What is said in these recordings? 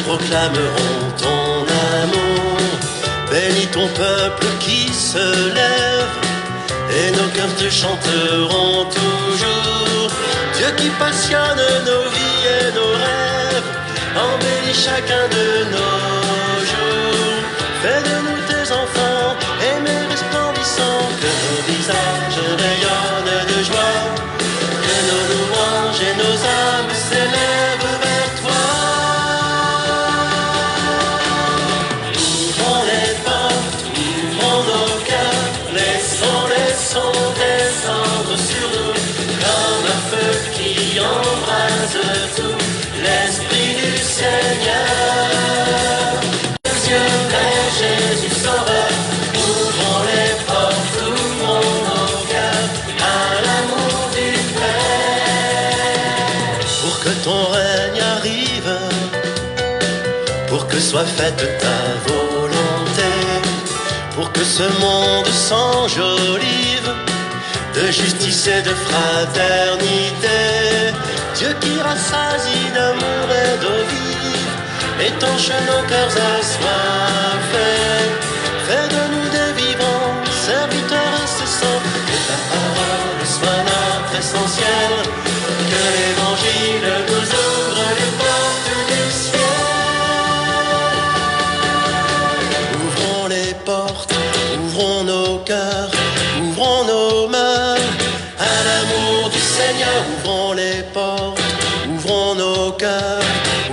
proclameront ton amour. Bénis ton peuple qui se lève, et nos cœurs te chanteront toujours. Dieu qui passionne nos vies et nos rêves, embellis chacun de nos jours. Fais de nous tes enfants, aimés resplendissants, que nos visages rayonnent de joie, que nos louanges et nos âmes s'élèvent vers toi. Ouvrons les portes, ouvrons nos cœurs, laissons les sons descendre sur nous, comme un feu qui embrase tout, l'Esprit du Seigneur. Dieu vers Jésus Sauveur, ouvrons les portes, ouvrons nos cœurs à l'amour du Père. Pour que ton règne arrive, pour que soit faite ta volonté, pour que ce monde s'enjolive de justice et de fraternité. Dieu qui rassasie d'amour et d'eau vive, étanche nos cœurs assoiffés. Fais de nous des vivants, serviteurs incessants, que ta parole soit notre essentiel, que l'évangile nous ouvre les portes du ciel. Ouvrons les portes, ouvrons nos cœurs, ouvrons nos mains à l'amour du Seigneur. Ouvrons les portes, ouvrons nos cœurs,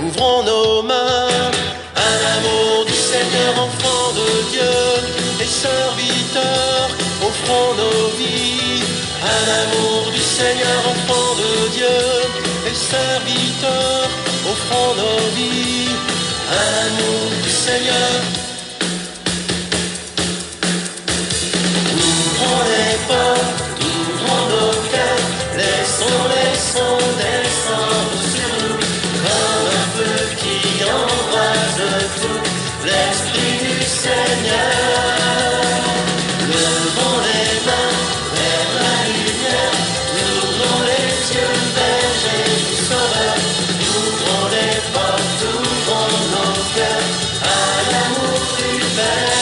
ouvrons nos mains à l'amour du Seigneur. Enfants de Dieu et serviteurs, offrons nos vies à l'amour du Seigneur. Enfants de Dieu et serviteurs, offrons nos vies à l'amour du Seigneur. Ouvrons les portes, ouvrons nos cœurs, laissons les sons descendre sur nous, comme un feu qui embrase tout, l'Esprit du Seigneur. Levons les mains vers la lumière, ouvrons les yeux vers Jésus Sauveur. Ouvrons les portes, ouvrons nos cœurs à l'amour du Père.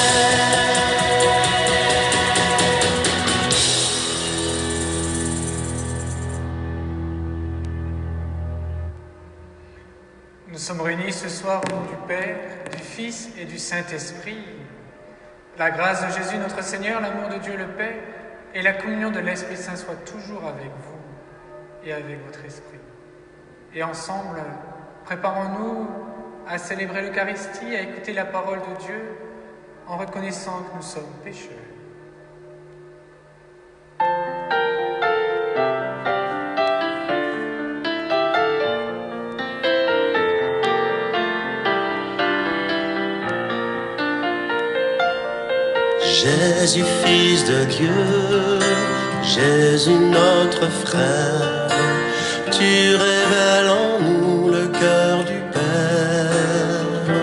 Nous sommes réunis ce soir au nom du Père, du Fils et du Saint-Esprit. La grâce de Jésus notre Seigneur, l'amour de Dieu le Père et la communion de l'Esprit Saint soient toujours avec vous et avec votre esprit. Et ensemble, préparons-nous à célébrer l'Eucharistie, à écouter la parole de Dieu en reconnaissant que nous sommes pécheurs. Jésus, Fils de Dieu, Jésus notre frère, tu révèles en nous le cœur du Père.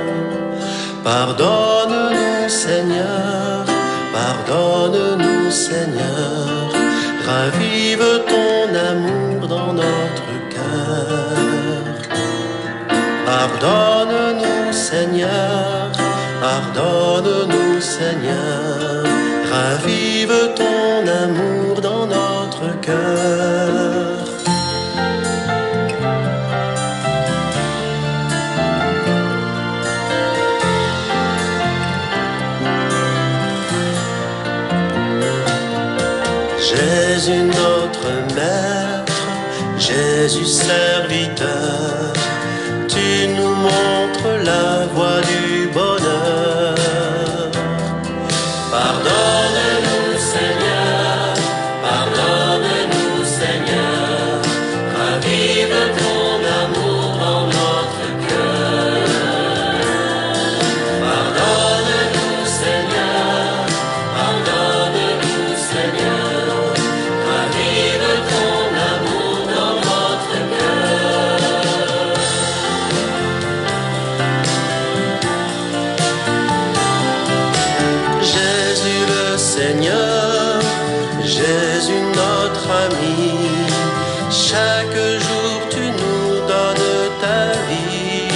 Pardonne-nous, Seigneur, pardonne-nous, Seigneur, ravive ton amour dans notre cœur. Pardonne-nous, Seigneur, pardonne-nous, Seigneur, ravive ton amour dans notre cœur. Jésus notre Maître, Jésus serviteur, tu nous montres la voie du bonheur. Pardonne-nous, Seigneur, pardonne-nous, Seigneur, ravive ton amour dans notre cœur. Pardonne-nous, Seigneur, pardonne-nous, Seigneur, ravive ton amour dans notre cœur. Jésus le Seigneur, Jésus notre ami, chaque jour tu nous donnes ta vie.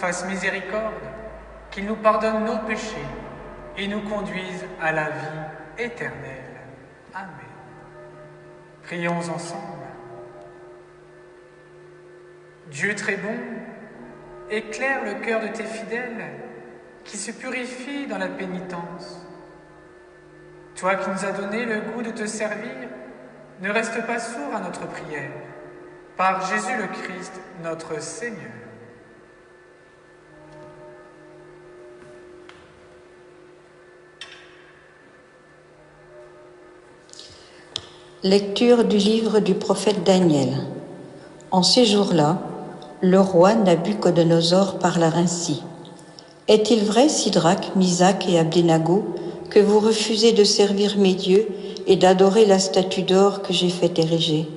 fasse miséricorde, qu'il nous pardonne nos péchés et nous conduise à la vie éternelle. Amen. Prions ensemble. Dieu très bon, éclaire le cœur de tes fidèles qui se purifient dans la pénitence. Toi qui nous as donné le goût de te servir, ne reste pas sourd à notre prière. Par Jésus le Christ, notre Seigneur. Lecture du livre du prophète Daniel. En ces jours-là, le roi Nabuchodonosor parla ainsi. « Est-il vrai, Sidrac, Misac et Abdenago, que vous refusez de servir mes dieux et d'adorer la statue d'or que j'ai fait ériger?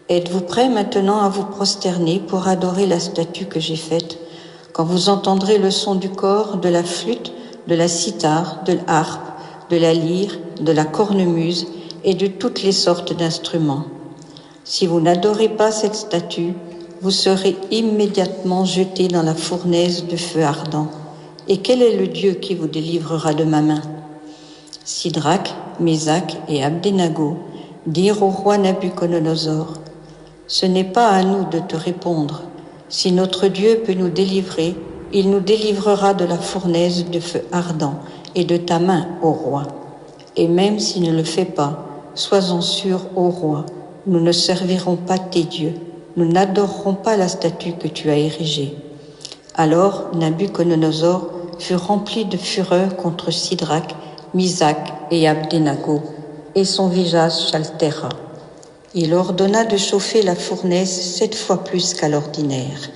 Êtes-vous prêts maintenant à vous prosterner pour adorer la statue que j'ai faite, quand vous entendrez le son du cor, de la flûte, de la cithare, de l'harpe, de la lyre, de la cornemuse et de toutes les sortes d'instruments? Si vous n'adorez pas cette statue, vous serez immédiatement jetés dans la fournaise de feu ardent. Et quel est le Dieu qui vous délivrera de ma main ?» Sidrac, Mésac et Abdenago dirent au roi Nabuchodonosor, « Ce n'est pas à nous de te répondre. Si notre Dieu peut nous délivrer, il nous délivrera de la fournaise de feu ardent et de ta main, ô roi. Et même s'il ne le fait pas, sois-en sûr, ô roi, nous ne servirons pas tes dieux, nous n'adorerons pas la statue que tu as érigée. » Alors Nabuchodonosor fut rempli de fureur contre Sidrac, Misac et Abdenago, et son visage s'altéra. Il ordonna de chauffer la fournaise 7 fois plus qu'à l'ordinaire.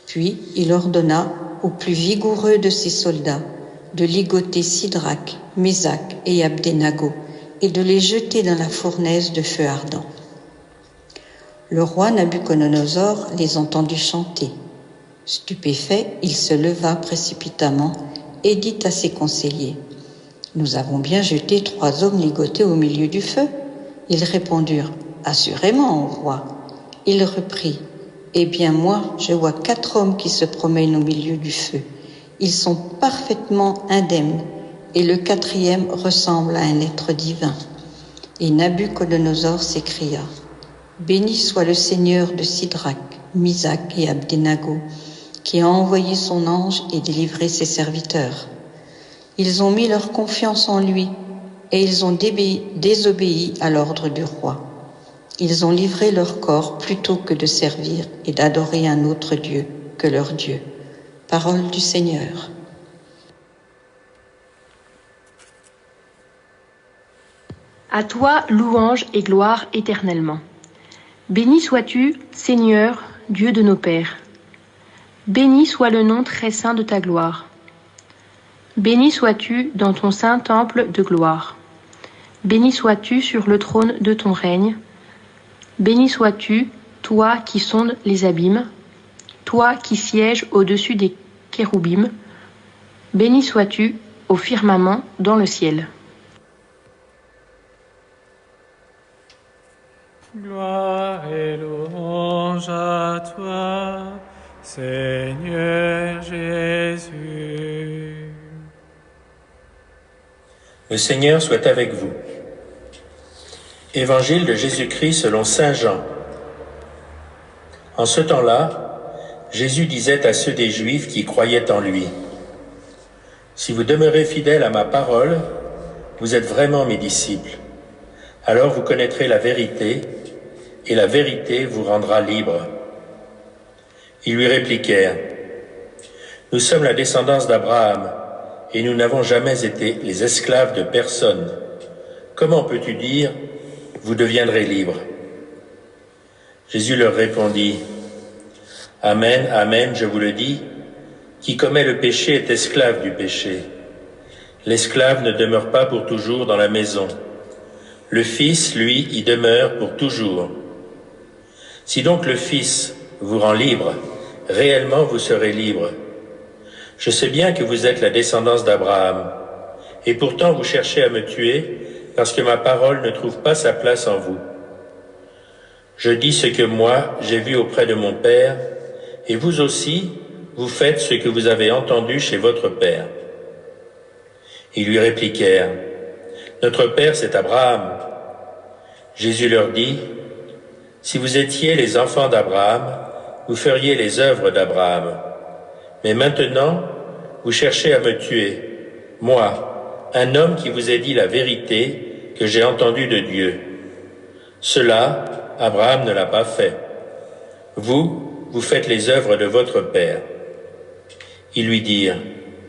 Puis il ordonna aux plus vigoureux de ses soldats de ligoter Sidrac, Mésac et Abdenago et de les jeter dans la fournaise de feu ardent. Le roi Nabuchodonosor les entendit chanter. Stupéfait, il se leva précipitamment et dit à ses conseillers, « Nous avons bien jeté 3 hommes ligotés au milieu du feu. » Ils répondirent, « Assurément, ô roi. » Il reprit, « Eh bien moi, je vois 4 hommes qui se promènent au milieu du feu. Ils sont parfaitement indemnes, et le 4e ressemble à un être divin. » Et Nabuchodonosor s'écria, « Béni soit le Seigneur de Sidrac, Misac et Abdenago, qui a envoyé son ange et délivré ses serviteurs. Ils ont mis leur confiance en lui, et ils ont désobéi à l'ordre du roi. Ils ont livré leur corps plutôt que de servir et d'adorer un autre Dieu que leur Dieu. » Parole du Seigneur. À toi, louange et gloire éternellement. Béni sois-tu, Seigneur, Dieu de nos pères. Béni soit le nom très saint de ta gloire. Béni sois-tu dans ton saint temple de gloire. Béni sois-tu sur le trône de ton règne. Béni sois-tu, toi qui sondes les abîmes, toi qui sièges au-dessus des kéroubim. Béni sois-tu au firmament dans le ciel. Gloire et louange à toi, Seigneur Jésus. Le Seigneur soit avec vous. Évangile de Jésus-Christ selon saint Jean. En ce temps-là, Jésus disait à ceux des Juifs qui croyaient en lui, « Si vous demeurez fidèles à ma parole, vous êtes vraiment mes disciples. Alors vous connaîtrez la vérité, et la vérité vous rendra libre. » Ils lui répliquèrent, « Nous sommes la descendance d'Abraham, et nous n'avons jamais été les esclaves de personne. Comment peux-tu dire, vous deviendrez libres ?» Jésus leur répondit, « Amen, amen, je vous le dis, qui commet le péché est esclave du péché. L'esclave ne demeure pas pour toujours dans la maison. Le Fils, lui, y demeure pour toujours. Si donc le Fils vous rend libre, réellement vous serez libre. Je sais bien que vous êtes la descendance d'Abraham, et pourtant vous cherchez à me tuer parce que ma parole ne trouve pas sa place en vous. Je dis ce que moi j'ai vu auprès de mon Père, et vous aussi, vous faites ce que vous avez entendu chez votre père. » Ils lui répliquèrent, « Notre père, c'est Abraham. » Jésus leur dit, « Si vous étiez les enfants d'Abraham, vous feriez les œuvres d'Abraham. Mais maintenant, vous cherchez à me tuer, moi, un homme qui vous ait dit la vérité que j'ai entendue de Dieu. Cela, Abraham ne l'a pas fait. Vous, vous faites les œuvres de votre père. » Ils lui dirent,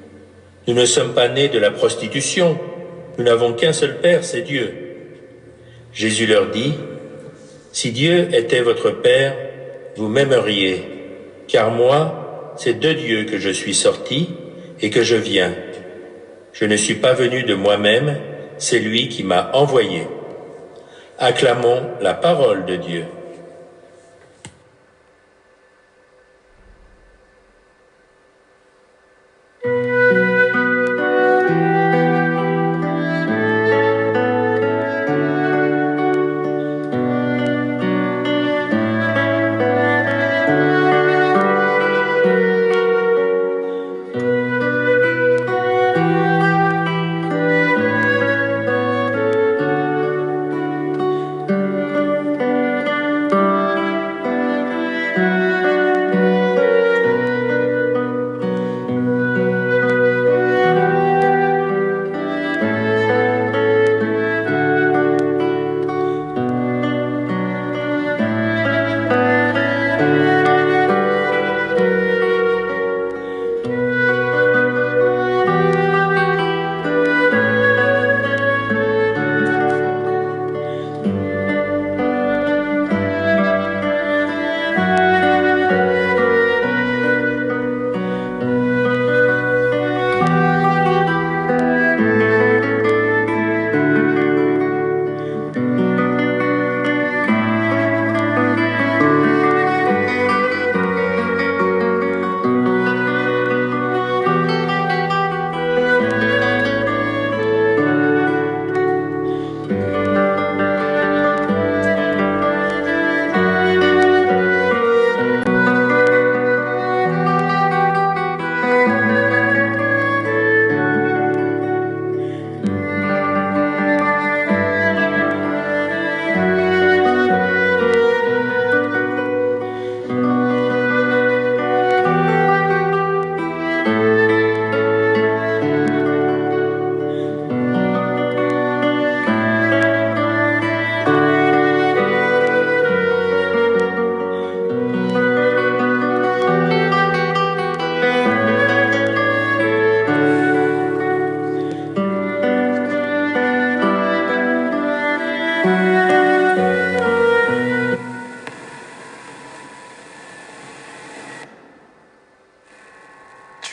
« Nous ne sommes pas nés de la prostitution, nous n'avons qu'un seul père, c'est Dieu. » Jésus leur dit, « Si Dieu était votre père, vous m'aimeriez, car moi, c'est de Dieu que je suis sorti et que je viens. Je ne suis pas venu de moi-même, c'est lui qui m'a envoyé. » Acclamons la parole de Dieu.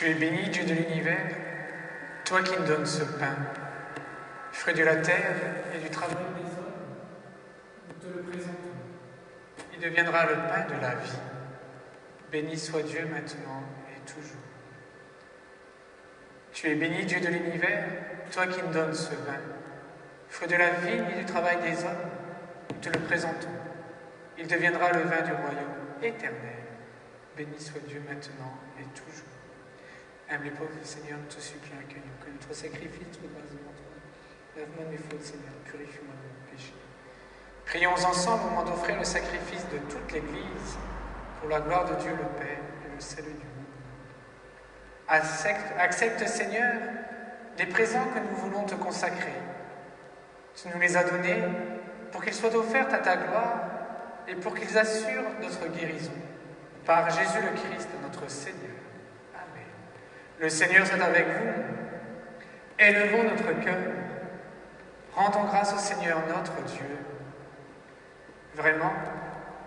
Tu es béni, Dieu de l'univers, toi qui me donnes ce pain, fruit de la terre et du travail des hommes. Nous te le présentons. Il deviendra le pain de la vie. Béni soit Dieu maintenant et toujours. Tu es béni, Dieu de l'univers, toi qui me donnes ce pain, fruit de la vigne et du travail des hommes. Nous te le présentons. Il deviendra le vin du royaume éternel. Béni soit Dieu maintenant et toujours. Aime les pauvres, Seigneur, nous te supplions, accueille-nous, que notre sacrifice trouve grâce devant toi. Lave-moi de mes fautes, Seigneur, purifie-moi de mes péchés. Prions ensemble au moment d'offrir le sacrifice de toute l'Église pour la gloire de Dieu le Père et le salut du monde. Accepte, Seigneur, les présents que nous voulons te consacrer. Tu nous les as donnés pour qu'ils soient offerts à ta gloire et pour qu'ils assurent notre guérison. Par Jésus le Christ, notre Seigneur. Le Seigneur soit avec vous. Élevons notre cœur. Rendons grâce au Seigneur notre Dieu. Vraiment,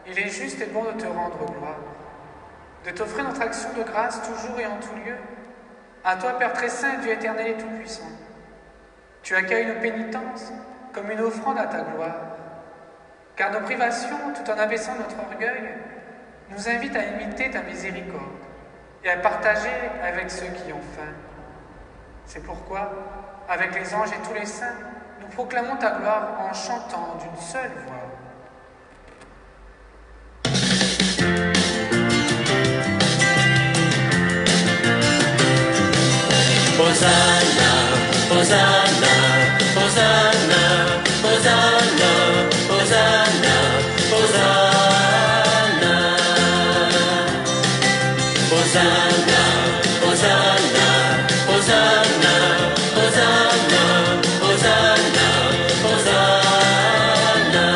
il est juste et bon de te rendre gloire, de t'offrir notre action de grâce toujours et en tout lieu. À toi, Père très saint, Dieu éternel et tout-puissant. Tu accueilles nos pénitences comme une offrande à ta gloire, car nos privations, tout en abaissant notre orgueil, nous invitent à imiter ta miséricorde et à partager avec ceux qui ont faim. C'est pourquoi, avec les anges et tous les saints, nous proclamons ta gloire en chantant d'une seule voix. Hosanna, Hosanna, Hosanna, Hosanna, Hosanna, Hosanna. Hosanna, Hosanna, Hosanna, Hosanna, Hosanna, Hosanna.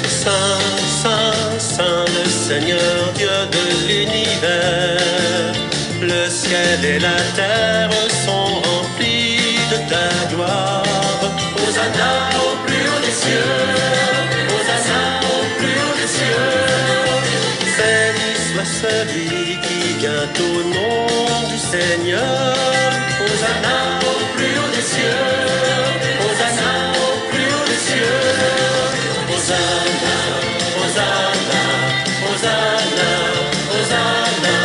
Saint, Saint, Saint, le Seigneur Dieu de l'univers, le ciel et la terre sont remplis de ta gloire. Hosanna au plus haut des cieux, Hosanna au plus haut des cieux. Béni soit celui qui vient au nom du Seigneur. Hosanna au plus haut des cieux, Hosanna au plus haut des cieux. Hosanna, Hosanna, Hosanna, Hosanna,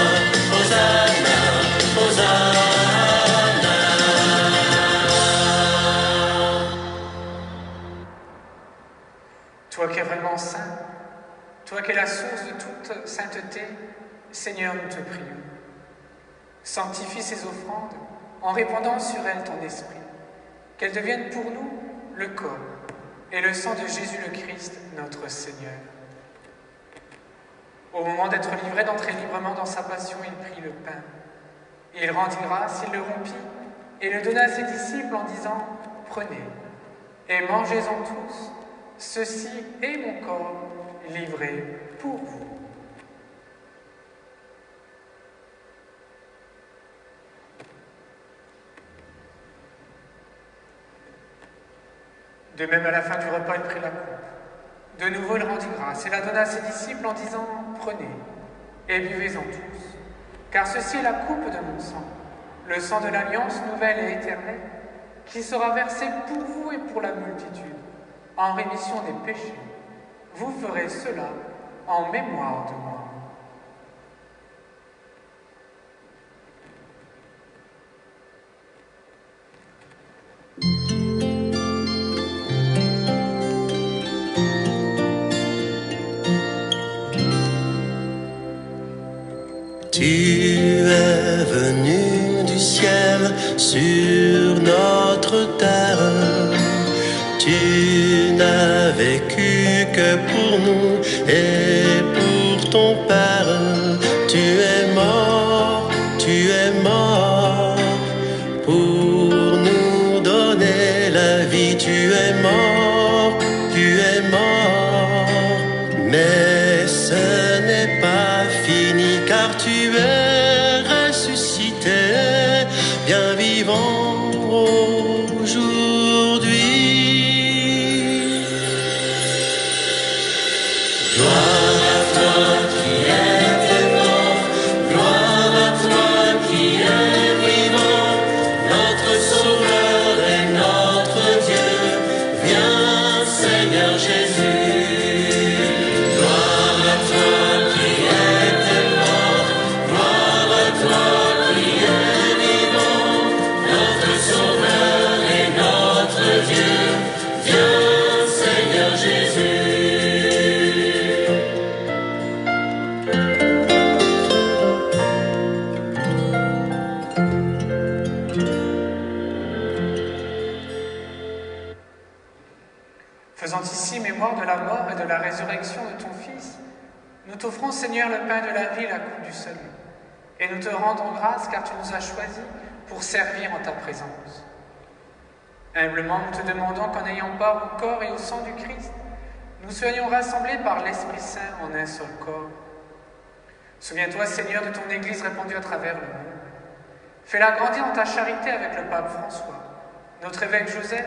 Hosanna, Hosanna. Toi qui es vraiment saint, toi qui es la source de toute sainteté, Seigneur, nous te prions. Sanctifie ces offrandes en répandant sur elles ton esprit, qu'elles deviennent pour nous le corps et le sang de Jésus le Christ, notre Seigneur. Au moment d'être livré, d'entrer librement dans sa passion, il prit le pain. Il rendit grâce, il le rompit et le donna à ses disciples en disant « Prenez et mangez-en tous, ceci est mon corps livré pour vous. » De même, à la fin du repas, il prit la coupe. De nouveau, il rendit grâce et la donna à ses disciples en disant « Prenez et buvez-en tous, car ceci est la coupe de mon sang, le sang de l'alliance nouvelle et éternelle, qui sera versé pour vous et pour la multitude, en rémission des péchés. Vous ferez cela en mémoire de moi. » Tu es venu du ciel sur notre terre. Tu n'as vécu que pour nous et pour ton Père. Tu es mort pour nous donner la vie. Tu es mort, mais ce n'est pas fini car tu es ressuscité, bien vivant aujourd'hui. Gloire à toi qui étais mort, gloire à toi qui es vivant, notre Sauveur et notre Dieu. Viens Seigneur Jésus. Gloire à toi qui étais mort, gloire à toi qui es vivant, notre Sauveur et notre Dieu. Viens Seigneur Jésus. Faisant ici mémoire de la mort et de la résurrection de ton Fils, nous t'offrons, Seigneur, le pain de la vie et la coupe du salut. Et nous te rendons grâce car tu nous as choisis pour servir en ta présence. Humblement, nous te demandons qu'en ayant part au corps et au sang du Christ, nous soyons rassemblés par l'Esprit Saint en un seul corps. Souviens-toi, Seigneur, de ton Église répandue à travers le monde. Fais-la grandir dans ta charité avec le pape François, notre évêque Joseph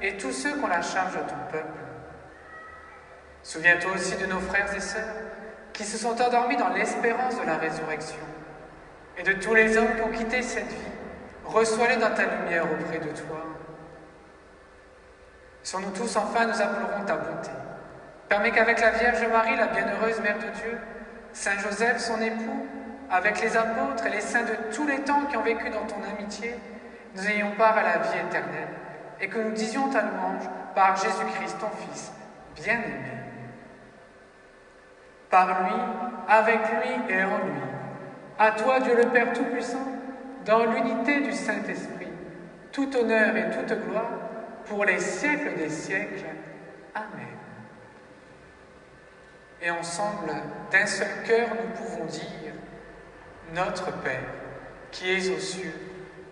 et tous ceux qui ont la charge de ton peuple. Souviens-toi aussi de nos frères et sœurs qui se sont endormis dans l'espérance de la résurrection et de tous les hommes qui ont quitté cette vie. Reçois-les dans ta lumière auprès de toi. Sur nous tous, enfin, nous implorons ta bonté. Permets qu'avec la Vierge Marie, la bienheureuse Mère de Dieu, Saint Joseph, son époux, avec les apôtres et les saints de tous les temps qui ont vécu dans ton amitié, nous ayons part à la vie éternelle et que nous disions ta louange par Jésus-Christ, ton Fils, bien-aimé. Par lui, avec lui et en lui, à toi, Dieu le Père Tout-Puissant, dans l'unité du Saint-Esprit, tout honneur et toute gloire pour les siècles des siècles. Amen. Et ensemble, d'un seul cœur, nous pouvons dire: Notre Père, qui es aux cieux,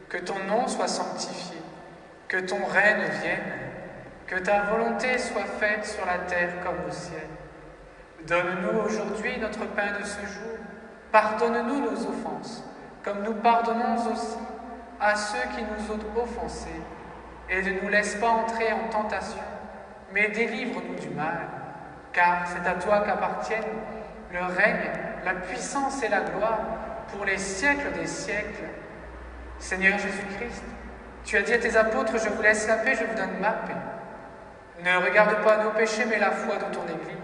que ton nom soit sanctifié, que ton règne vienne, que ta volonté soit faite sur la terre comme au ciel. Donne-nous aujourd'hui notre pain de ce jour. Pardonne-nous nos offenses, comme nous pardonnons aussi à ceux qui nous ont offensés. Et ne nous laisse pas entrer en tentation, mais délivre-nous du mal. Car c'est à toi qu'appartiennent le règne, la puissance et la gloire pour les siècles des siècles. Seigneur Jésus-Christ, tu as dit à tes apôtres: je vous laisse la paix, je vous donne ma paix. Ne regarde pas nos péchés, mais la foi de ton Église.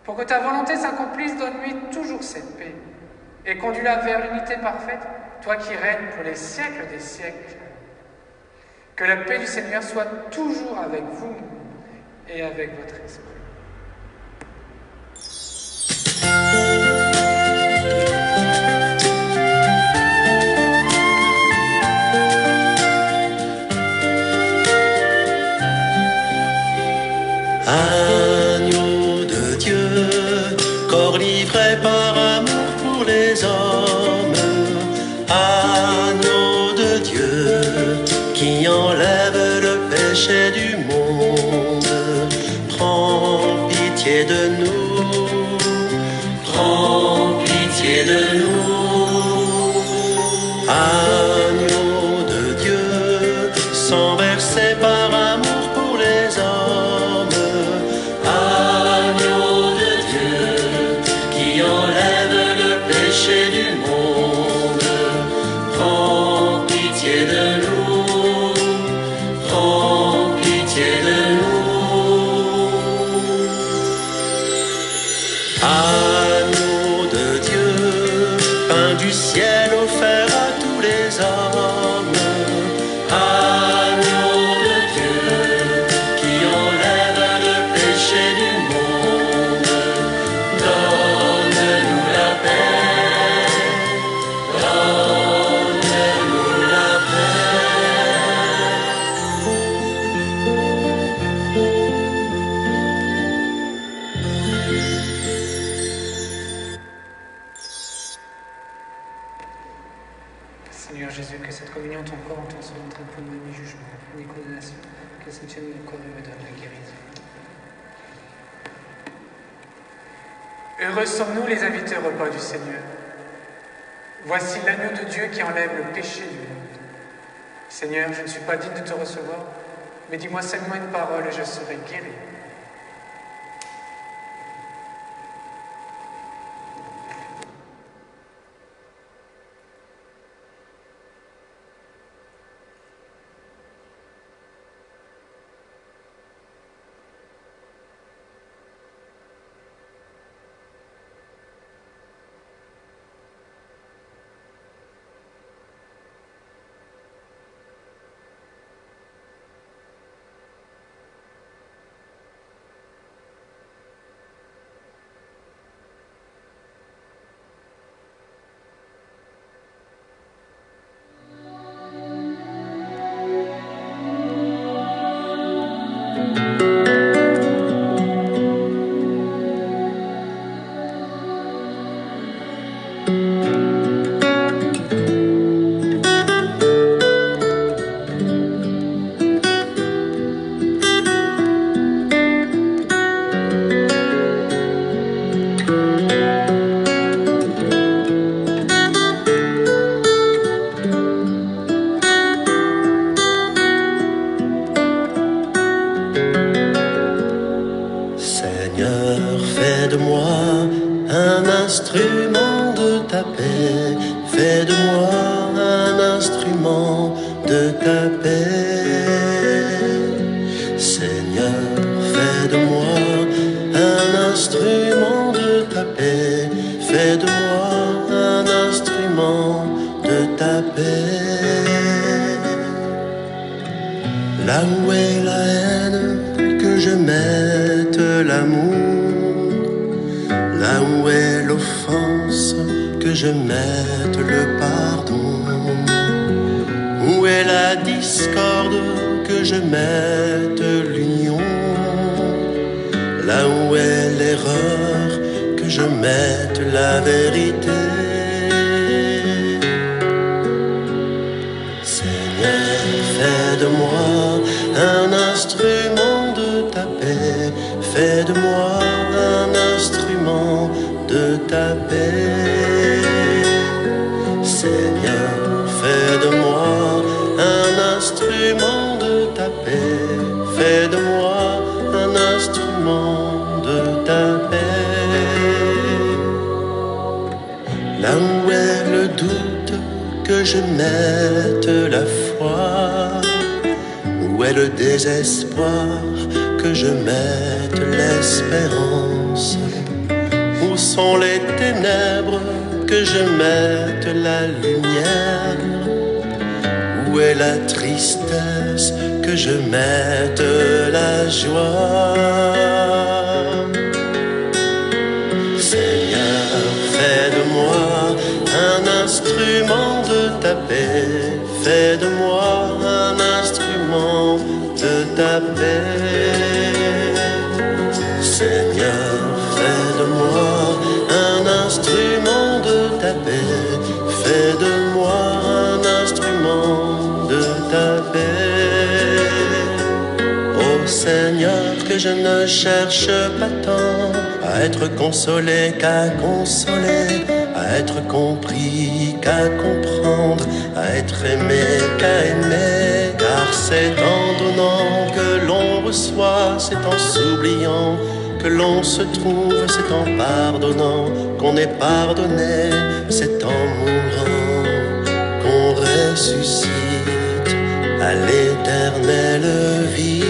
Pour que ta volonté s'accomplisse, donne-lui toujours cette paix et conduis-la vers l'unité parfaite, toi qui règnes pour les siècles des siècles. Que la paix du Seigneur soit toujours avec vous et avec votre esprit. Agneau de Dieu, corps livré par amour pour les hommes. Agneau de Dieu, qui enlève le péché du monde. Prends pitié de nous, prends pitié de nous. Agneau de Dieu, sang versé par amour pour les hommes. Du monde, prends pitié de nous, prends pitié de nous. Agneau de Dieu, pain du ciel offert à tous les hommes. Agneau de Dieu, qui enlève le péché du monde, donne-nous la paix. Seigneur Jésus, que cette communion, ton corps, ton sang, n'entraîne point ni jugement, ni condamnation, que ce tienne le corps et me donne la guérison. Heureux sommes-nous les invités au repas du Seigneur. Voici l'agneau de Dieu qui enlève le péché du monde. Seigneur, je ne suis pas digne de te recevoir, mais dis-moi seulement une parole et je serai guéri. Fais de moi un instrument de ta paix. Fais de moi un instrument de ta paix. Seigneur, fais de moi un instrument de ta paix. Fais de moi un instrument de ta paix. Là où est la haine, que je mette l'amour. Là où est l'offense, que je mette le pardon. est la discorde, que je mette l'union. Là où est l'erreur, que je mette la vérité. Seigneur, fais de moi un instrument de ta paix. Fais de moi un instrument de ta paix. Seigneur, fais de moi un instrument de ta paix. Fais de moi un instrument de ta paix. Là où est le doute, que je mette la foi. Où est le désespoir, que je mette l'espérance. Où sont les ténèbres, que je mette la lumière. Où est la tristesse, que je mette la joie. Seigneur, fais de moi un instrument de ta paix. Fais de moi un instrument de ta paix. Seigneur, fais de moi un instrument de ta paix. Fais de moi un instrument de ta paix. Ô Seigneur, que je ne cherche pas tant à être consolé qu'à consoler, à être compris qu'à comprendre, à être aimé qu'à aimer. Car c'est en donnant que l'on reçoit, c'est en s'oubliant que l'on se trouve, c'est en pardonnant qu'on est pardonné, c'est en mourant qu'on ressuscite à l'éternelle vie.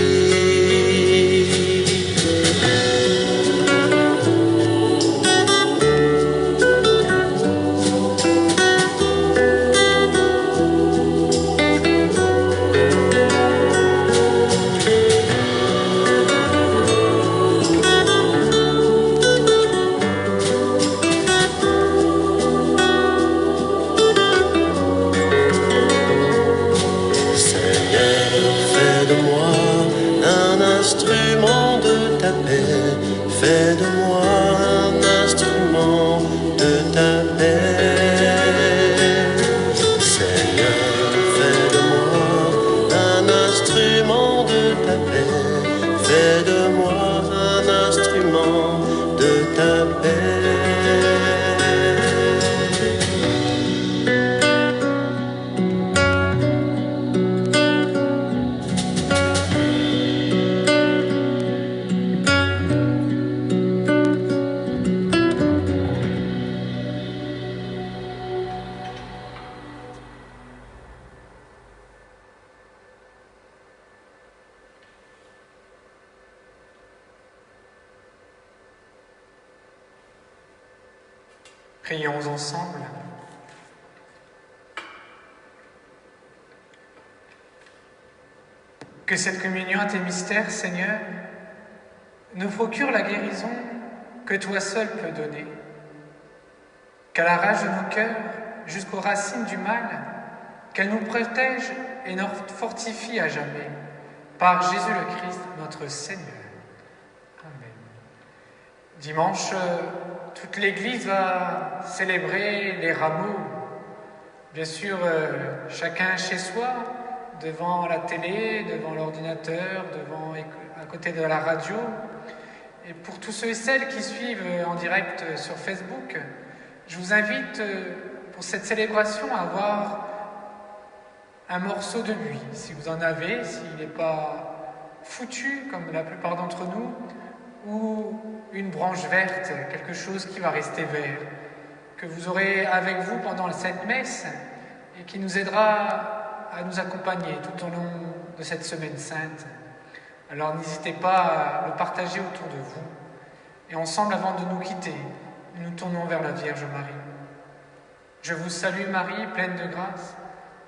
Fais de moi un instrument de ta paix. Seigneur, fais de moi un instrument de ta paix. Fais de moi un instrument de ta paix. Prions ensemble. Que cette communion à tes mystères, Seigneur, nous procure la guérison que toi seul peux donner. Qu'elle arrache de nos cœurs jusqu'aux racines du mal, qu'elle nous protège et nous fortifie à jamais. Par Jésus le Christ, notre Seigneur. Amen. Dimanche, toute l'Église va célébrer les rameaux. Bien sûr, chacun chez soi, devant la télé, devant l'ordinateur, à côté de la radio. Et pour tous ceux et celles qui suivent en direct sur Facebook, je vous invite pour cette célébration à avoir un morceau de buis, si vous en avez, s'il n'est pas foutu comme la plupart d'entre nous, ou une branche verte, quelque chose qui va rester vert, que vous aurez avec vous pendant cette messe et qui nous aidera à nous accompagner tout au long de cette semaine sainte. Alors n'hésitez pas à le partager autour de vous. Et ensemble, avant de nous quitter, nous nous tournons vers la Vierge Marie. Je vous salue Marie, pleine de grâce.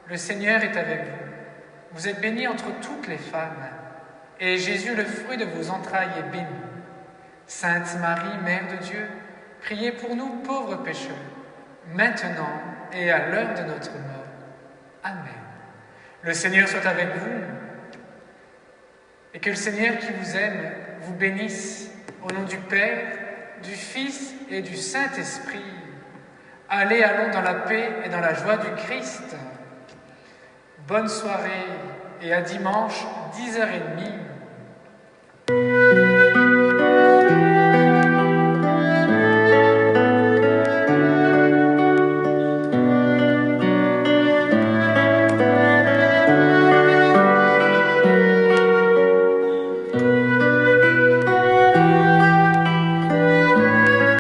Le Seigneur est avec vous. Vous êtes bénie entre toutes les femmes, et Jésus, le fruit de vos entrailles, est béni. Sainte Marie, Mère de Dieu, priez pour nous pauvres pécheurs, maintenant et à l'heure de notre mort. Amen. Le Seigneur soit avec vous et que le Seigneur qui vous aime vous bénisse au nom du Père, du Fils et du Saint-Esprit. Allons dans la paix et dans la joie du Christ. Bonne soirée et à dimanche 10h30.